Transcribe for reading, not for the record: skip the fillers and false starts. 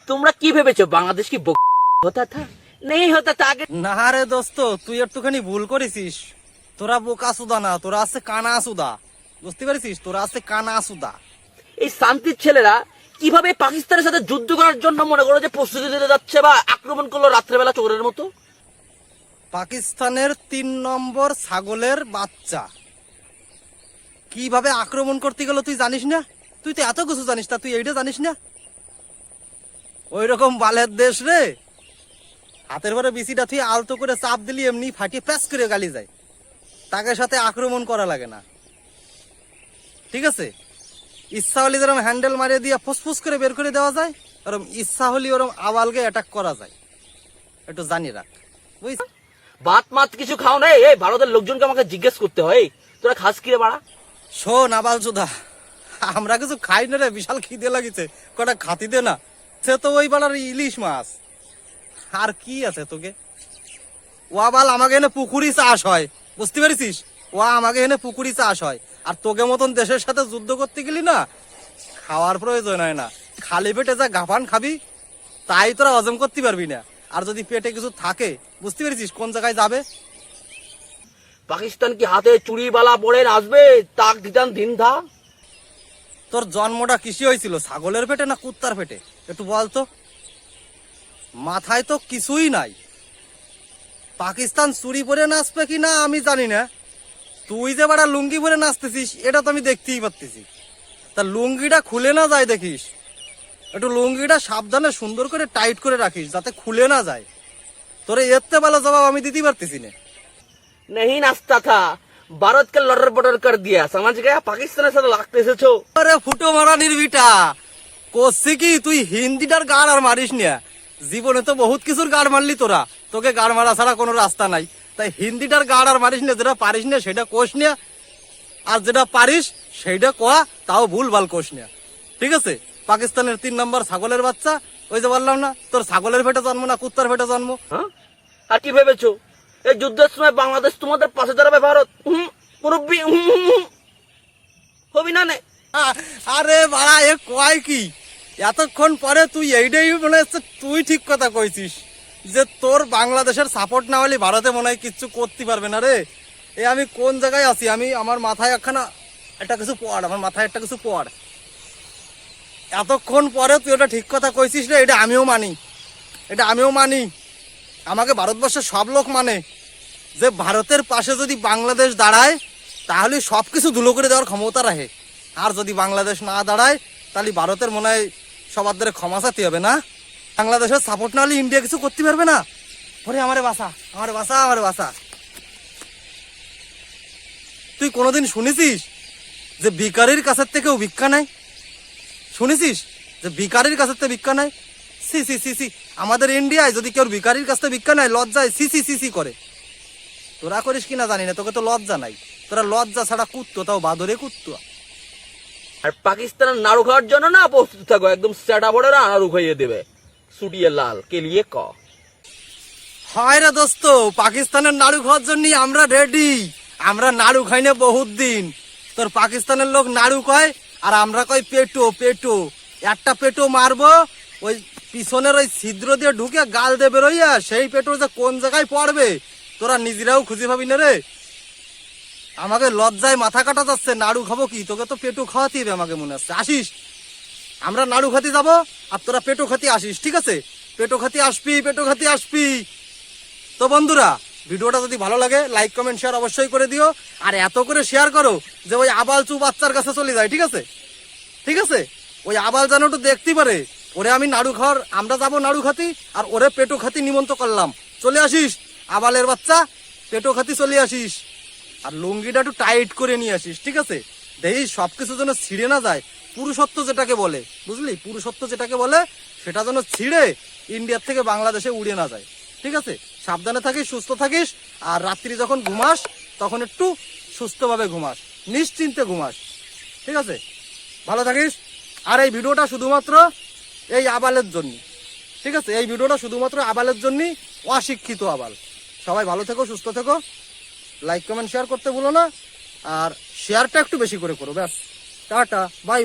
তোমরা কি ভেবেছো বাংলাদেশ কি হতা থা নেই হতা থা আগে? না রে দোস্ত, তুই একটুখানি ভুল করেছিস। তোরা বোকা সুদা না, তোরা আছে কানা সুদা। বুঝতে পারছিস? তোরা আছে কানা সুদা। এই শান্তির ছেলেরা কিভাবে পাকিস্তানের সাথে যুদ্ধ করার জন্য মনে করো যে প্রস্তুতি নিতে যাচ্ছে বা আক্রমণ করলো রাত্রেবেলা চোরের মতো? পাকিস্তানের 3 নম্বর ছাগলের বাচ্চা কিভাবে আক্রমণ করতে গেল তুই জানিস না? তুই তো এত কিছু জানিস, তা তুই এইটা জানিস না? ওই রকম বালের দেশ রে, হাতের পরে বিসিটা তুই আলতো করে চাপ দিলি এমনি ফাটিয়ে প্যাস করে গালি যায়। তাকে সাথে আক্রমণ করা লাগে না, ঠিক আছে? ইচ্ছা হলে যেরকম হ্যান্ডেল মারিয়ে দিয়ে ফুসফুস করে বের করে দেওয়া যায়, ওরকম ইচ্ছা হলে ওরকম আওয়ালকে অ্যাটাক করা যায়। একটু জানি রাখ, বুঝছিস? ভাত মাত কিছু খাও না? এই ভারতের লোকজনকে আমাকে জিজ্ঞেস করতে হয় তোরা খাস কি রে বাড়া? শোন আবাল চোদা, আমরা কিছু খাই না রে, বিশাল খিদে লাগিছে, কটা খাতি দে না। সে তো ওই বেলার ইলিশ মাছ, আর কি আছে তোকে? ও আবাল আমাকে এনে পুকুরি চাষ হয়, বুঝতে পারছিস? ও আমাকে এনে পুকুরি চাষ হয়, আর তোকে মতন দেশের সাথে যুদ্ধ করতে গেলি না, খাওয়ার প্রয়োজন হয় না। খালি পেটে যা গাফান খাবি তাই তোরা হজম করতে পারবি না। আর যদি পেটে কিছু থাকে, বুঝতে পেরেছিস কোন জায়গায় যাবে? পাকিস্তান কি হাতে চুড়ি বালা পরে নাচবে? তাক দিতাম দিন থা। তোর জন্মটা কিসে হয়েছিল, ছাগলের পেটে না কুত্তার পেটে? একটু বল তো। মাথায় তো কিছুই নাই। পাকিস্তান চুরি পরে নাচবে কি না আমি জানি না, তুই যে বাড়া লুঙ্গি পরে নাচতেছিস এটা তো আমি দেখতেই পাচ্ছি। তা লুঙ্গিটা খুলে না যায় দেখিস, একটু লুঙ্গিটা সাবধানে সুন্দর করে টাইট করে রাখিস যাতে খুলে না যায়। তোরে এতে ভালো জবাব আমি দিতে পারতেছি না। नहीं नाचता था, भारत के लटर पटर कर दिया, समझ गया? पाकिस्तान से लागते এসেছো। আরে ফুটো মারানির বিটা, করছি কি তুই হিন্দিটার গাড় আর মারিস না। জীবনে তো বহুত কিছুর গাড় মারলি তোরা, তোকে গাড় মারা ছাড়া কোনো রাস্তা নাই। তাই হিন্দিটার গাড় আর মারিস না, যেটা পারিস না সেটা কোষ না, আর যেটা পারিস সেইটা কোয়া, তাও ভুল ভাল কোষ না, ঠিক আছে? পাকিস্তানের 3 নম্বর ছাগলের বাচ্চা, ওই যে বললাম না তোর ছাগলের পেটে জন্ম না কুত্তার পেটে জন্ম। হ্যাঁ, আর কি ভেবেছো এই যুদ্ধের সময় বাংলাদেশ তোমাদের পাশে দাঁড়াবে? ভারত মুরব্বী হবি না নে? আরে বাড়া এ কয় কি, এতক্ষণ পরে তুই এইটাই মনে হচ্ছে তুই ঠিক কথা কইছিস যে তোর বাংলাদেশের সাপোর্ট না হলে ভারতে মনে হয় কিচ্ছু করতে পারবে না রে। এ আমি কোন জায়গায় আছি, আমি আমার মাথায় একখানা একটা কিছু পড়, আমার মাথায় একটা কিছু পড়। এতক্ষণ পরে তুই ওটা ঠিক কথা কইছিস রে, এটা আমিও মানি, এটা আমিও মানি। আমাকে ভারতবর্ষের সব লোক মানে যে ভারতের পাশে যদি বাংলাদেশ দাঁড়ায় তাহলে সবকিছু ধুলো করে দেওয়ার ক্ষমতা রাখে, আর যদি বাংলাদেশ না দাঁড়ায় তাহলে ভারতের মনে হয় সবার দ্বারা ক্ষমা চাইতে হবে না। বাংলাদেশের সাপোর্ট না হলে ইন্ডিয়া কিছু করতে পারবে না। ওরে আমারে বাসা, আমারে বাসা, আমারে বাসা। তুই কোনোদিন শুনেছিস যে ভিখারির কাছের থেকেও ভিক্ষা নাই? শুনেছিস যে ভিখারির কাছের থেকে ভিক্ষা নাই? সি সি সি সি, আমাদের ইন্ডিয়ায় যদি কেউ ভিখারির কাছ থেকে ভিক্ষা নাই লজ্জায় সি সি সি সি করে। তোরা করিস কিনা জানি না, তোকে তো লজ্জা নাই। তোরা লজ্জা ছাড়া কুত্তো, তাও বাদরে কুত্তো। আর পাকিস্তানের নাড়ু খাওয়ার জন্য না প্রস্তুত থাকো, একদম সেটা বড় না নাড়ু খাইয়ে দেবে সুটিয়ে লাল কে লিয়ে ক। হয় রে দোস্ত, পাকিস্তানের নাড়ু খাওয়ার জন্য আমরা রেডি। আমরা নাড়ু খাই না বহুত দিন। তোর পাকিস্তানের লোক নাড়ু কয় আর আমরা কই পেটো পেটো। একটা পেটো মারবো, ওই পিছনের ওই ছিদ্র দিয়ে ঢুকে গাল দিয়ে বেরোইয়া সেই পেটো যে কোন জায়গায় পড়বে তোরা নিজেরাও খুঁজে পাবি না রে। আমাকে লজ্জায় মাথা কাটা যাচ্ছে, নাড়ু খাবো কি? তোকে তো পেটো খাওয়াতে হবে আমাকে মনে হচ্ছে। আসিস, আমরা নাড়ু খাতে যাবো আর তোরা পেটো খাতে আসিস, ঠিক আছে? পেটো খাতে আসবি, পেটো খাতে আসবি। তো বন্ধুরা, ভিডিওটা যদি ভালো লাগে লাইক কমেন্ট শেয়ার অবশ্যই করে দিও, আর এত করে শেয়ার করো যে ওই আবালচু বাচ্চার কাছে চলে যায়, ঠিক আছে? ঠিক আছে, ওই আবাল যেন একটু দেখতে পারে ওরে আমি নাড়ু খাওয়ার, আমরা যাবো নাড়ু খাতি আর ওরে পেটো খাতি নিমন্ত্রণ করলাম। চলে আসিস আবালের বাচ্চা, পেটো খাতি চলে আসিস, আর লুঙ্গিটা একটু টাইট করে নিয়ে আসিস, ঠিক আছে? দেখি সবকিছু যেন ছিঁড়ে না যায়। পুরুষত্ব যেটাকে বলে, বুঝলি, পুরুষত্ব যেটাকে বলে সেটা যেন ছিঁড়ে ইন্ডিয়ার থেকে বাংলাদেশে উড়ে না যায়, ঠিক আছে? সাবধানে থাকিস, সুস্থ থাকিস, আর রাত্রি যখন ঘুমাস তখন একটু সুস্থভাবে ঘুমাস, নিশ্চিন্তে ঘুমাস, ঠিক আছে? ভালো থাকিস। আর এই ভিডিওটা শুধুমাত্র এই আবালের জন্য, ঠিক আছে? এই ভিডিওটা শুধুমাত্র আবালের জন্য, অশিক্ষিত আবাল। সবাই ভালো থেকো, সুস্থ থেকো, লাইক কমেন্ট শেয়ার করতে ভুলো না, আর শেয়ারটা একটু বেশি করে করো, ব্যাস। Tata, bye bye.